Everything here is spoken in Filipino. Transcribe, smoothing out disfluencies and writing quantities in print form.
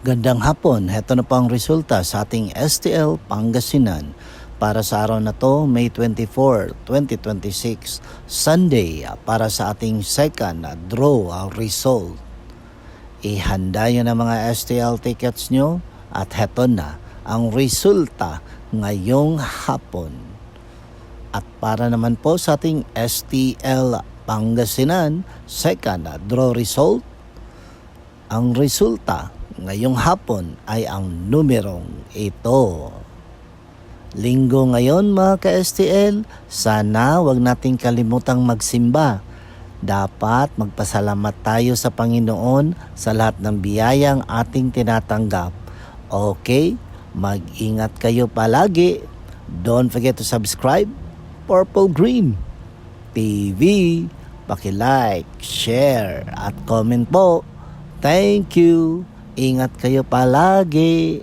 Gandang hapon, heto na po ang resulta sa ating STL Pangasinan para sa araw na to, May 24, 2026, Sunday, para sa ating second draw result. Ihanda nyo na mga STL tickets nyo at heto na ang resulta ngayong hapon. At para naman po sa ating STL Pangasinan second draw result, ang resulta ngayong hapon ay ang numerong ito. Linggo ngayon mga ka-STL, sana wag nating kalimutang magsimba. Dapat magpasalamat tayo sa Panginoon sa lahat ng biyayang ating tinatanggap. Okay? Mag-ingat kayo palagi. Don't forget to subscribe Purple Green TV. Paki-like, share at comment po. Thank you. Ingat kayo palagi.